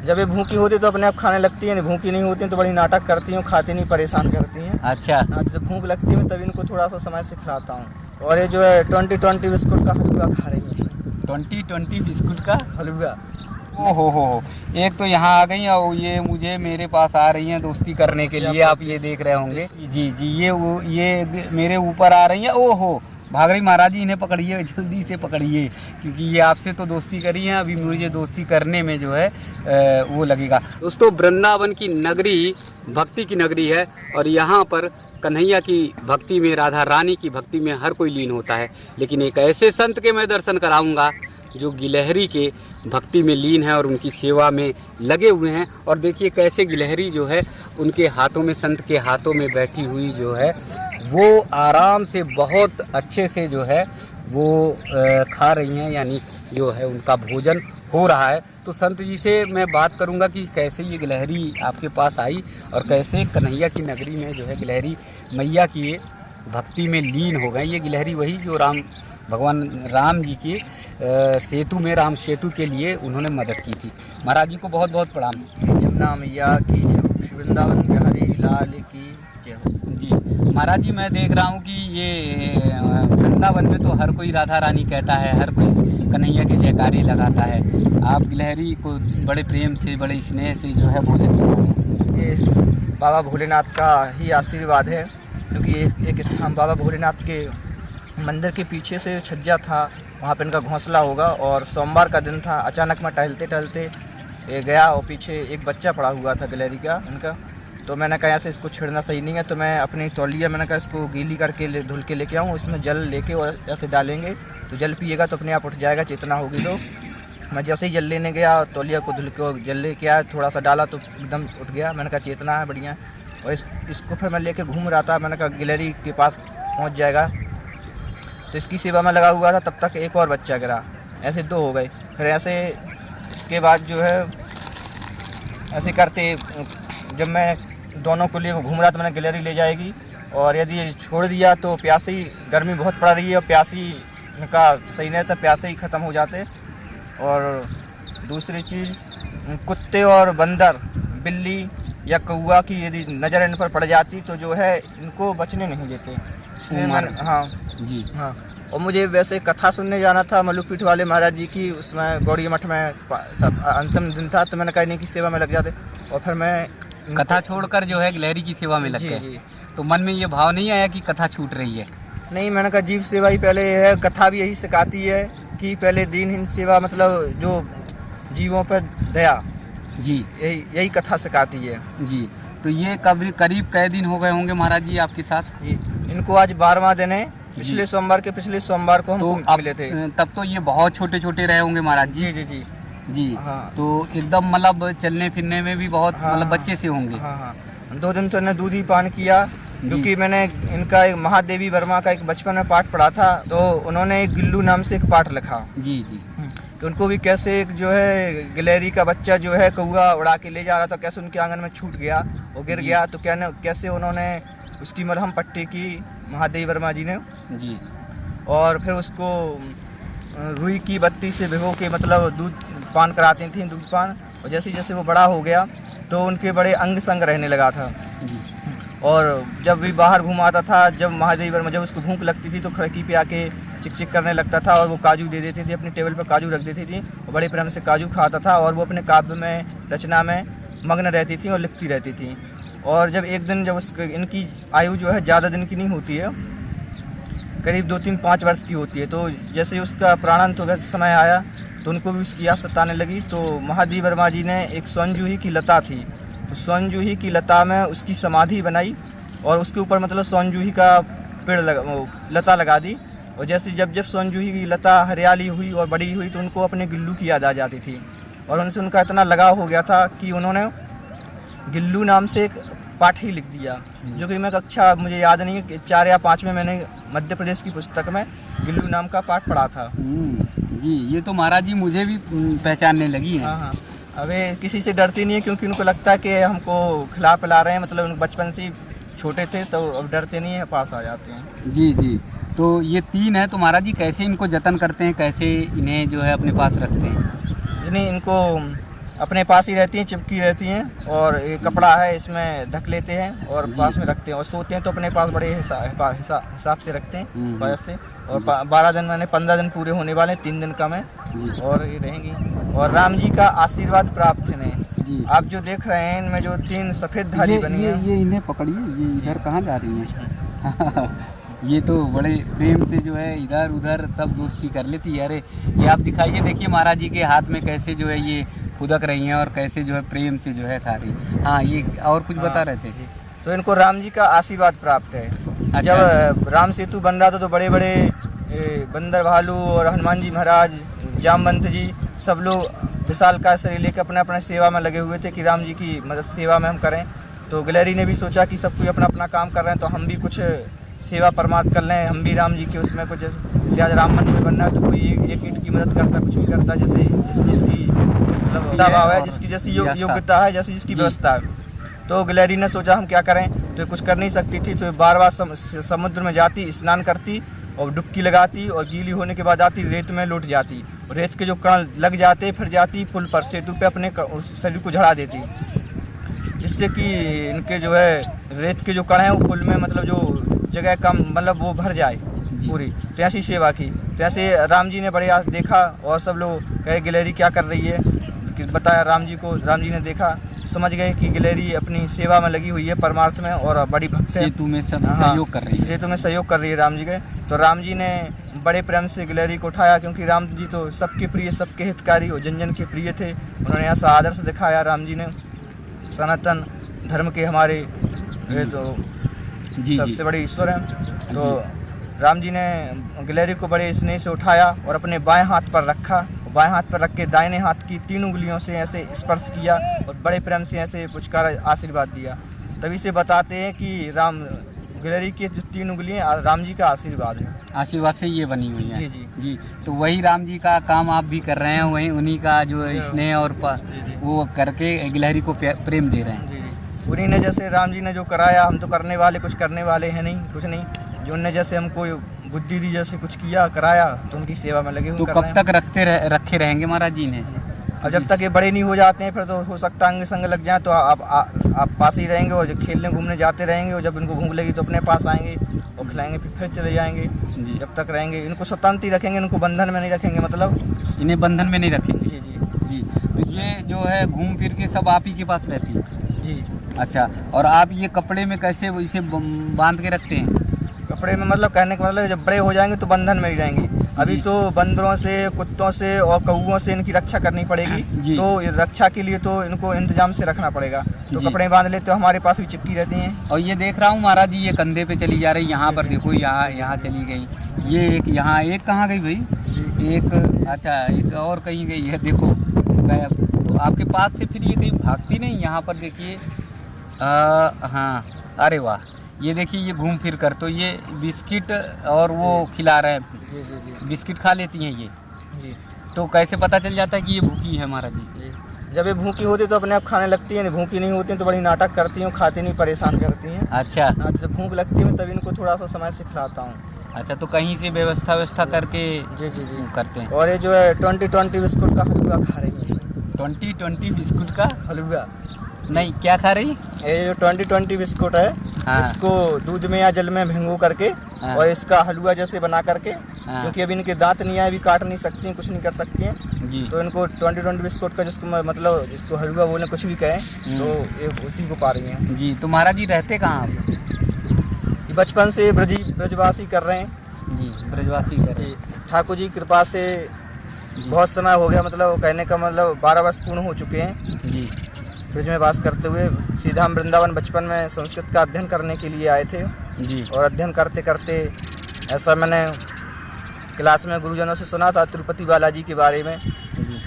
जब ये भूखी होती तो अपने आप खाने लगती है, भूखी नहीं होती तो बड़ी नाटक करती हूँ, खाती नहीं, परेशान करती हैं। अच्छा। हाँ, जब भूख लगती है तभी इनको थोड़ा सा समय से खिलाता हूँ। और ये जो है 20-20 बिस्कुट का हलवा खा रही है। 20-20 बिस्कुट का हलवा। ओ हो। एक तो यहाँ आ गई और ये मुझे मेरे पास आ रही हैं दोस्ती करने के लिए, आप ये देख रहे होंगे। जी जी, ये मेरे ऊपर आ रही हैं। ओहो, भाग रही। महाराज जी इन्हें पकड़िए, जल्दी से पकड़िए, क्योंकि ये आपसे तो दोस्ती करी है, अभी मुझे दोस्ती करने में जो है वो लगेगा। दोस्तों, वृंदावन की नगरी भक्ति की नगरी है और यहाँ पर कन्हैया की भक्ति में, राधा रानी की भक्ति में हर कोई लीन होता है। लेकिन एक ऐसे संत के मैं दर्शन कराऊंगा जो गिलहरी के भक्ति में लीन है और उनकी सेवा में लगे हुए हैं। और देखिए कैसे गिलहरी जो है उनके हाथों में, संत के हाथों में बैठी हुई जो है वो आराम से बहुत अच्छे से जो है वो खा रही हैं, यानी जो है उनका भोजन हो रहा है। तो संत जी से मैं बात करूंगा कि कैसे ये गिलहरी आपके पास आई और कैसे कन्हैया की नगरी में जो है गिलहरी मैया की भक्ति में लीन हो गए। ये गिलहरी वही जो भगवान राम जी की सेतु में, राम सेतु के लिए उन्होंने मदद की थी। महाराज जी को बहुत बहुत प्रणाम। यमुना मैया की जय, वृंदावन बिहारी लाल की जय। जी महाराज जी, मैं देख रहा हूँ कि ये वृंदावन में तो हर कोई राधा रानी कहता है, हर कोई कन्हैया के जयकारे लगाता है। आप गिलहरी को बड़े प्रेम से, बड़े स्नेह से जो है भोजन करते हैं। ये बाबा भोलेनाथ का ही आशीर्वाद है, क्योंकि एक स्थान बाबा भोलेनाथ के मंदिर के पीछे से छज्जा था, वहाँ पे इनका घोंसला होगा। और सोमवार का दिन था, अचानक मैं टहलते टहलते गया और पीछे एक बच्चा पड़ा हुआ था गिलहरी का इनका। तो मैंने कहा ऐसे इसको छेड़ना सही नहीं है, तो मैं अपनी तौलिया, मैंने कहा इसको गीली करके धुल के लेके आऊँ, इसमें जल लेके और ऐसे डालेंगे तो जल पिएगा तो अपने आप उठ जाएगा, चेतना होगी। तो मैं जैसे ही जल लेने गया, तौलिया को धुल के जल लेके आया, थोड़ा सा डाला तो एकदम उठ गया। मैंने कहा चेतना है, बढ़िया। और इसको फिर मैं लेके घूम रहा था, मैंने कहा गिलहरी के पास पहुँच जाएगा, तो इसकी सेवा में लगा हुआ था। तब तक एक और बच्चा गिरा, ऐसे 2 हो गए। फिर ऐसे इसके बाद जो है ऐसे करते जब मैं दोनों को लिए घूम रहा तो मैंने गिलहरी ले जाएगी, और यदि छोड़ दिया तो प्यासी, गर्मी बहुत पड़ रही है और प्यासी का सही नहीं था, प्यासे ही ख़त्म हो जाते। और दूसरी चीज़, कुत्ते और बंदर, बिल्ली या कौआ की यदि नज़र इन पर पड़ जाती तो जो है इनको बचने नहीं देते, इसलिए मैंने हाँ जी हाँ। और मुझे वैसे कथा सुनने जाना था मल्लूपीठ वाले महाराज जी की, उसमें गौड़ी मठ में अंतिम दिन था, तो मैंने कहा इन्हीं की सेवा में लग जाते। और फिर मैं कथा छोड़कर जो है गिलहरी की सेवा में लग गए। जी। तो मन में ये भाव नहीं आया कि कथा छूट रही है? नहीं, मैंने कहा जीव सेवा ही पहले है। कथा भी यही सिखाती है कि पहले दीनहीन सेवा, मतलब जो जीवों पर दया, जी यही कथा सिखाती है जी। तो ये करीब कई दिन हो गए होंगे महाराज जी आपके साथ? जी, इनको आज 12वां दिन है। पिछले सोमवार को हम तो मिले थे। तब तो ये बहुत छोटे छोटे रहे होंगे महाराज जी? जी जी जी जी। हाँ। तो एकदम मतलब चलने फिरने में भी बहुत हाँ, मतलब बच्चे से होंगे। हाँ। 2 दिन तो इन्हें दूध ही पान किया, क्योंकि मैंने इनका एक महादेवी वर्मा का एक बचपन में पाठ पढ़ा था, तो उन्होंने एक गिल्लू नाम से एक पाठ लिखा। जी जी। तो उनको भी कैसे एक जो है गिलहरी का बच्चा जो है कौआ उड़ा के ले जा रहा था, कैसे उनके आंगन में छूट गया और गिर गया, तो कैसे उन्होंने उसकी मरहम पट्टी की महादेवी वर्मा जी ने जी। और फिर उसको रुई की बत्ती से भिगो के, मतलब दूध पान कराती थी, दूध पान। और जैसे जैसे वो बड़ा हो गया तो उनके बड़े अंग संग रहने लगा था। जी। और जब भी बाहर घुमाता था, जब महादेवी वर्मा, जब उसको भूख लगती थी तो खिड़की पे आके चिक चिक करने लगता था, और वो काजू दे देती थी, अपनी टेबल पर काजू रख देती थी और बड़े प्रेम से काजू खाता था। और वो अपने काव्य में, रचना में मग्न रहती थी और लिखती रहती थी। और जब एक दिन, जब इनकी आयु जो है ज़्यादा दिन की नहीं होती है, करीब 2-3-5 वर्ष की होती है, तो जैसे उसका प्राणांत होगा समय आया तो उनको भी उसकी याद सताने लगी। तो महादेवी वर्मा जी ने एक सोनजूही की लता थी, तो सोनजूही की लता में उसकी समाधि बनाई और उसके ऊपर मतलब सोनजूही का पेड़ लता लगा दी। और जैसे जब सोनजूही की लता हरियाली हुई और बड़ी हुई तो उनको अपने गिल्लू की याद आ जाती थी, और उनसे उनका इतना लगाव हो गया था कि उन्होंने गिल्लू नाम से एक पाठ ही लिख दिया, जो कि मैं कक्षा, मुझे याद नहीं है कि 4 या 5 में मैंने मध्य प्रदेश की पुस्तक में गिल्लू नाम का पाठ पढ़ा था। जी, ये तो महाराज जी मुझे भी पहचानने लगी है। हाँ। अबे किसी से डरती नहीं है, क्योंकि उनको लगता है कि हमको खिला पिला रहे हैं, मतलब उनको बचपन से छोटे थे तो अब डरते नहीं है, पास आ जाते हैं। जी जी। तो ये 3 है, तो महाराज जी कैसे इनको जतन करते हैं, कैसे इन्हें जो है अपने पास रखते हैं? यानी इनको अपने पास ही रहती हैं, चिपकी रहती हैं, और ये कपड़ा है इसमें ढक लेते हैं और पास में रखते हैं, और सोते हैं तो अपने पास बड़े हिसाब से रखते हैं वजह से। और 12 दिन मैंने 15 दिन पूरे होने वाले, 3 दिन कम है और ये रहेंगी। और राम जी का आशीर्वाद प्राप्त है। आप जो देख रहे हैं इनमें जो 3 सफ़ेद धारी बनी है, ये इन्हें पकड़िए, ये इधर कहाँ जा रही हैं? ये तो बड़े प्रेम से जो है इधर उधर सब दोस्ती कर लेती है। अरे ये आप दिखाइए, देखिए महाराज जी के हाथ में कैसे जो है ये फुदक रही हैं और कैसे जो है प्रेम से जो है खा रही। हाँ, ये और कुछ बता रहे थे? तो इनको राम जी का आशीर्वाद प्राप्त है। अच्छा। जब राम सेतु बन रहा था तो बड़े बड़े बंदर भालू और हनुमान जी महाराज, जामवंत जी, सब लोग विशालकाय शरीर लेकर अपने अपने सेवा में लगे हुए थे कि राम जी की मदद सेवा में हम करें। तो गिलहरी ने भी सोचा कि सब कोई अपना अपना काम कर रहे हैं तो हम भी कुछ सेवा परमार्थ कर लें, हम भी राम जी के उसमें कुछ, जैसे आज राम मंदिर बनना है तो कोई एक ईंट की मदद करता, कुछ भी करता, जैसे जिसकी मतलब दबाव है, जिसकी जैसी योग्यता है, जैसी जिसकी व्यवस्था है। तो गिलहरी ने सोचा हम क्या करें, तो कुछ कर नहीं सकती थी, तो बार बार समुद्र में जाती, स्नान करती और डुबकी लगाती, और गीली होने के बाद आती, रेत में लौट जाती, रेत के जो कण लग जाते, फिर जाती पुल पर, सेतु पे अपने शरीर को झड़ा देती, जिससे कि इनके जो है रेत के जो कण हैं वो पुल में मतलब जो जगह कम मतलब वो भर जाए पूरी। तो ऐसी सेवा की। तो ऐसे राम जी ने बड़े देखा और सब लोग कहे गिलहरी क्या कर रही है, कि बताया राम जी को। राम जी ने देखा, समझ गए कि गिलहरी अपनी सेवा में लगी हुई है परमार्थ में और बड़ी भक्त है, सेतु में सहयोग कर रही है, सेतु में सहयोग कर रही है राम जी के। तो राम जी ने बड़े प्रेम से गिलहरी को उठाया, क्योंकि राम जी तो सबके प्रिय, सबके हितकारी और जन जन के प्रिय थे। उन्होंने ऐसा आदर्श दिखाया राम जी ने, सनातन धर्म के हमारे ये तो सबसे बड़े ईश्वर हैं। तो राम जी ने गिलहरी को बड़े स्नेह से उठाया और अपने बाएं हाथ पर रखा, बाएं हाथ पर रख के दाहिने हाथ की 3 उंगलियों से ऐसे स्पर्श किया और बड़े प्रेम से ऐसे पुचकार आशीर्वाद दिया। तभी से बताते हैं कि गिलहरी की जो 3 उंगलियां राम जी का आशीर्वाद है, आशीर्वाद से ये बनी हुई है। जी जी। तो वही राम जी का काम आप भी कर रहे हैं, वही उन्हीं का जो स्नेह और वो करके गिलहरी को प्रेम दे रहे हैं। उन्हीं ने जैसे राम जी ने जो कराया, हम तो करने वाले कुछ करने वाले हैं नहीं, कुछ नहीं, जो उनने जैसे हमको बुद्धि दी, जैसे कुछ किया कराया, तो उनकी सेवा में लगे हुए। तो कब तक रखे रहेंगे महाराज जी ने? और जब तक ये बड़े नहीं हो जाते हैं फिर तो हो सकता है अंग संग लग जाए, तो आप पास ही रहेंगे और खेलने घूमने जाते रहेंगे, और जब इनको भूख लगी तो अपने पास आएंगे और खिलाएंगे, फिर चले जाएंगे। जब तक रहेंगे इनको स्वतंत्र ही रखेंगे, इनको बंधन में नहीं रखेंगे, मतलब इन्हें बंधन में नहीं रखेंगे। जी जी। तो ये जो है घूम फिर के सब आप ही के पास रहती है? जी। अच्छा, और आप ये कपड़े में कैसे इसे बांध के रखते हैं? कपड़े में मतलब कहने का मतलब जब बड़े हो जाएंगे तो बंधन में ही रहेंगे। अभी तो बंदरों से, कुत्तों से और कौओं से इनकी रक्षा करनी पड़ेगी, तो रक्षा के लिए तो इनको इंतजाम से रखना पड़ेगा। तो कपड़े बांध लेते तो हमारे पास भी चिपकी रहती हैं। और ये देख रहा हूँ महाराज जी, ये कंधे पे चली जा रही, यहाँ पर देखो, यहाँ चली गई, ये एक यहाँ, एक कहाँ गई भाई? एक, अच्छा एक और कहीं गई है, देखो तो आपके पास से फिर ये कहीं भागती नहीं? यहाँ पर देखिए, हाँ, अरे वाह, ये देखिए ये घूम फिर कर, तो ये बिस्किट और वो खिला रहे हैं। जी। बिस्किट खा लेती हैं ये? जी। तो कैसे पता चल जाता है कि ये भूखी है महाराज जी? जब ये भूखी होती तो अपने आप खाने लगती है, भूखी नहीं होती तो बड़ी नाटक करती हैं, खाती नहीं, परेशान करती हैं। अच्छा। जब भूख लगती है तभी इनको थोड़ा सा समय से खिलाता हूँ। अच्छा, तो कहीं से व्यवस्था करके जी करते हैं। और ये जो है 20 बिस्कुट का हलवा खा रही है। 20 बिस्कुट का हलवा? नहीं, क्या खा रही? ये जो 20 बिस्कुट है, हाँ। इसको दूध में या जल में भिंगो करके, हाँ। और इसका हलवा जैसे बना करके, हाँ। क्योंकि अभी इनके दांत नहीं आए, अभी काट नहीं सकती हैं, कुछ नहीं कर सकती हैं जी। तो इनको 20 बिस्कुट का जिसको मतलब जिसको हलवा बोले, कुछ भी कहें, तो ये उसी को पा रही हैं जी। तो महाराज जी रहते कहाँ आप? बचपन से ब्रजवासी कर रहे हैं जी, ब्रजवासी कर रहे हैं। ठाकुर जी कृपा से बहुत समय हो गया, मतलब कहने का मतलब 12 वर्ष पूर्ण हो चुके हैं जी ब्रज में वास करते हुए। सीधा हम वृंदावन बचपन में संस्कृत का अध्ययन करने के लिए आए थे जी। और अध्ययन करते करते ऐसा मैंने क्लास में गुरुजनों से सुना था तिरुपति बालाजी के बारे में जी।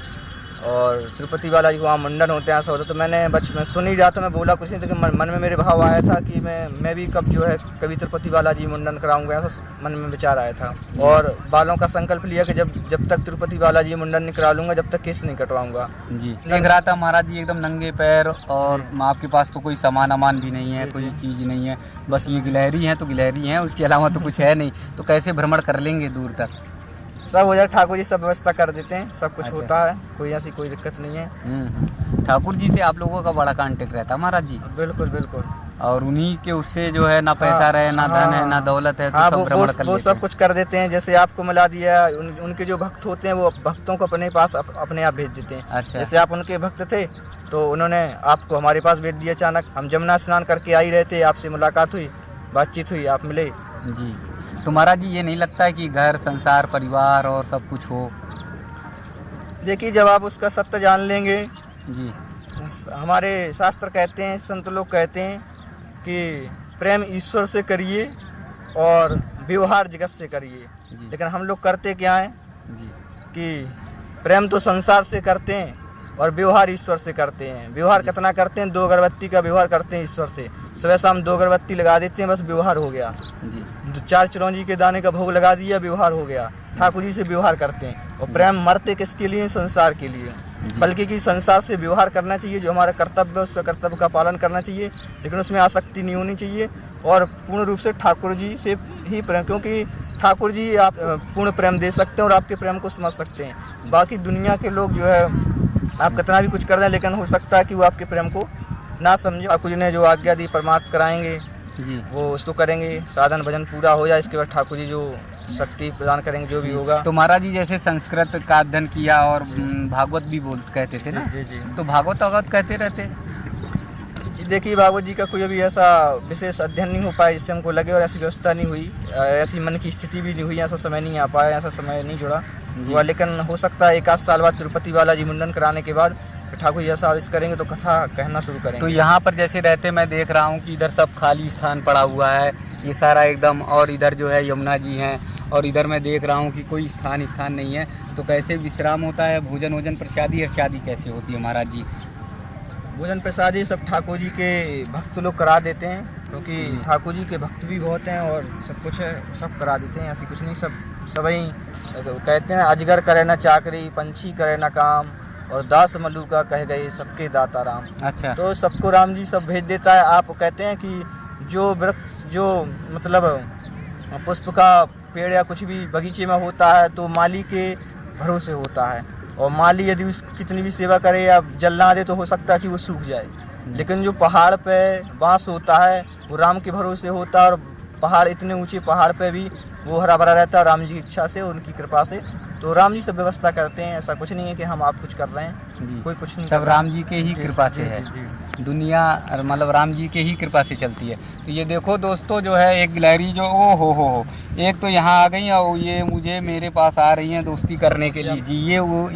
और तिरुपति बालाजी वहाँ मुंडन होते हैं, ऐसा होता। तो मैंने बचपन सुन ही रहा था, मैं बोला कुछ नहीं, तो मन में मेरे भाव आया था कि मैं भी कब जो है कभी तिरुपति बालाजी मुंडन कराऊंगा, ऐसा मन में विचार आया था। और बालों का संकल्प लिया कि जब तक तिरुपति बालाजी मुंडन नहीं करा लूँगा, जब तक केस नहीं कटवाऊँगा जी। देख रहा था महाराज जी एकदम नंगे पैर, और आपके पास तो कोई सामान भी नहीं है, कोई चीज़ नहीं है, बस ये गिलहरी हैं तो गिलहरी हैं, उसके अलावा तो कुछ है नहीं। तो कैसे भ्रमण कर लेंगे दूर तक? सब हो जाए, ठाकुर जी सब व्यवस्था कर देते हैं, सब कुछ अच्छा। होता है, कोई ऐसी कोई दिक्कत नहीं है। ठाकुर जी से आप लोगों का बड़ा कांटेक्ट रहता है महाराज जी, बिल्कुल बिल्कुल। और उन्हीं के उससे जो है ना पैसा रहे, ना धन है, ना दौलत है, तो हाँ, सब भ्रमण कर वो लेते सब हैं। कुछ कर देते हैं। जैसे आपको मिला दिया, उनके जो भक्त होते हैं वो भक्तों को अपने पास अपने आप भेज देते हैं। अच्छा। जैसे आप उनके भक्त थे तो उन्होंने आपको हमारे पास भेज दिया अचानक। हम जमुना स्नान करके आ ही रहे थे, आपसे मुलाकात हुई, बातचीत हुई, आप मिले। जी, तो महाराज जी ये नहीं लगता है कि घर संसार परिवार और सब कुछ हो? देखिए, जब आप उसका सत्य जान लेंगे, जी हमारे शास्त्र कहते हैं, संत लोग कहते हैं कि प्रेम ईश्वर से करिए और व्यवहार जगत से करिए। जी। लेकिन हम लोग करते क्या हैं जी कि प्रेम तो संसार से करते हैं और व्यवहार ईश्वर से करते हैं। व्यवहार कितना करते हैं? 2 अगरबत्ती का व्यवहार करते हैं ईश्वर से। सुबह शाम 2 अगरबत्ती लगा देते हैं, बस व्यवहार हो गया। जी 4 चिरौंजी के दाने का भोग लगा दिया, व्यवहार हो गया। ठाकुर जी से व्यवहार करते हैं। और प्रेम मरते किसके लिए? संसार के लिए। बल्कि कि संसार से व्यवहार करना चाहिए, जो हमारा कर्तव्य है उसका कर्तव्य का पालन करना चाहिए, लेकिन उसमें आसक्ति नहीं होनी चाहिए। और पूर्ण रूप से ठाकुर जी से ही प्रेम, क्योंकि ठाकुर जी आप पूर्ण प्रेम दे सकते हैं और आपके प्रेम को समझ सकते हैं। बाकी दुनिया के लोग जो है, आप कितना भी कुछ कर दें, लेकिन हो सकता है कि वो आपके प्रेम को ना समझे। ठाकुर जी ने जो आज्ञा दी परमार्थ कराएंगे, जी वो उसको करेंगे, साधन भजन पूरा हो जाए, इसके बाद ठाकुर जी जो शक्ति प्रदान करेंगे, जो भी होगा। तो महाराज जी जैसे संस्कृत का अध्ययन किया और भागवत भी कहते थे ना, जी जी। तो भागवत अवगत कहते रहते? देखिए, भागवत जी का कोई अभी ऐसा विशेष अध्ययन नहीं हो पाया जिससे हमको लगे, और ऐसी व्यवस्था नहीं हुई, ऐसी मन की स्थिति भी नहीं हुई, ऐसा समय नहीं आ पाया, ऐसा समय नहीं जुड़ा हुआ। लेकिन हो सकता है 1 आध साल बाद तिरुपति बालाजी मुंडन कराने के बाद ठाकुर जी ऐसा आदेश करेंगे तो कथा कहना शुरू करेंगे। तो यहाँ पर जैसे रहते मैं देख रहा हूँ कि इधर सब खाली स्थान पड़ा हुआ है, ये सारा एकदम, और इधर जो है यमुना जी हैं, और इधर मैं देख रहा हूँ कि कोई स्थान नहीं है। तो कैसे विश्राम होता है, भोजन वोजन प्रसादी अर्शादी कैसे होती है महाराज जी? भोजन प्रसादी सब ठाकुर जी के भक्त लोग करा देते हैं, क्योंकि ठाकुर जी के भक्त भी बहुत हैं और सब कुछ है, सब करा देते हैं। ऐसी कुछ नहीं, सबई कहते हैं, अजगर करे ना चाकरी, पंछी करे ना काम, और दास मल्लू का कह गए सबके दाता राम। अच्छा। तो सबको राम जी सब भेज देता है। आप कहते हैं कि जो वृक्ष, जो मतलब पुष्प का पेड़ या कुछ भी बगीचे में होता है तो माली के भरोसे होता है, और माली यदि उस कितनी भी सेवा करे या जल ना दे तो हो सकता है कि वो सूख जाए। लेकिन जो पहाड़ पे बांस होता है वो राम के भरोसे होता है, और पहाड़, इतने ऊंचे पहाड़ पे भी वो हरा भरा रहता है राम जी की इच्छा से, उनकी कृपा से। तो राम जी सब व्यवस्था करते हैं, ऐसा कुछ नहीं है कि हम आप कुछ कर रहे हैं, कोई कुछ नहीं, सब राम जी के ही कृपा से है। जी। दुनिया मतलब राम जी के ही कृपा से चलती है। तो ये देखो दोस्तों, जो है एक गिलहरी जो ओ हो, एक तो यहाँ आ गई और ये मुझे मेरे पास आ रही हैं दोस्ती करने के लिए। जी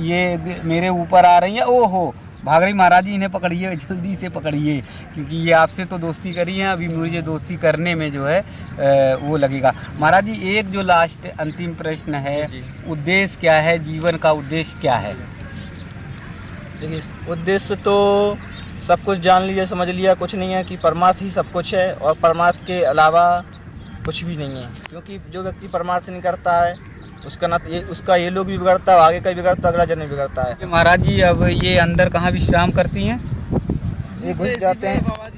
ये मेरे ऊपर आ रही हैं, ओ हो भाग रही। महाराज जी इन्हें पकड़िए, जल्दी से पकड़िए, क्योंकि ये आपसे तो दोस्ती करी है, अभी मुझे दोस्ती करने में जो है वो लगेगा। महाराज जी एक जो लास्ट अंतिम प्रश्न है, उद्देश्य क्या है, जीवन का उद्देश्य क्या है? देखिए, उद्देश्य तो सब कुछ जान लिया, समझ लिया, कुछ नहीं है कि परमार्थ ही सब कुछ है, और परमार्थ के अलावा कुछ भी नहीं है। क्योंकि जो व्यक्ति परमार्थ नहीं करता है उसका ये लोग भी बिगड़ता है, आगे का भी बिगड़ता है, अगला जन्म भी बिगड़ता है। महाराज जी अब ये अंदर कहाँ विश्राम करती हैं? ये घुस जाते हैं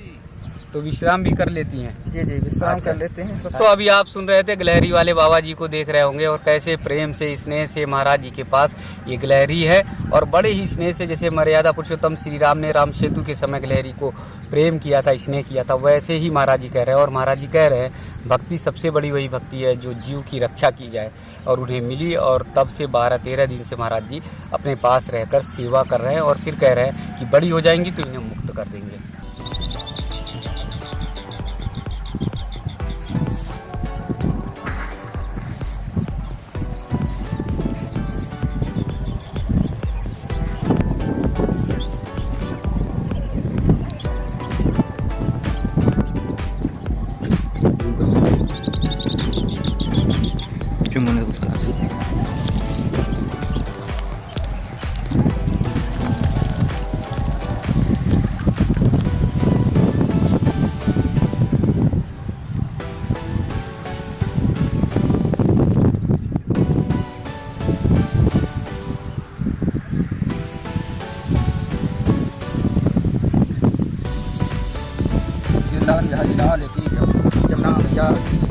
तो विश्राम भी कर लेती हैं? जी जी, विश्राम अच्छा। कर लेते हैं। तो अभी आप सुन रहे थे गिलहरी वाले बाबा जी को देख रहे होंगे, और कैसे प्रेम से स्नेह से महाराज जी के पास ये गिलहरी है, और बड़े ही स्नेह से, जैसे मर्यादा पुरुषोत्तम श्री राम ने राम सेतु के समय गिलहरी को प्रेम किया था, स्नेह किया था, वैसे ही महाराज जी कह रहे हैं। और महाराज जी कह रहे हैं भक्ति सबसे बड़ी वही भक्ति है जो जीव की रक्षा की जाए, और उन्हें मिली, और तब से 12-13 दिन से महाराज जी अपने पास रहकर सेवा कर रहे हैं, और फिर कह रहे हैं कि बड़ी हो जाएंगी तो इन्हें मुक्त कर देंगे। वृंदावन बिहारी लाल की जमुना मैया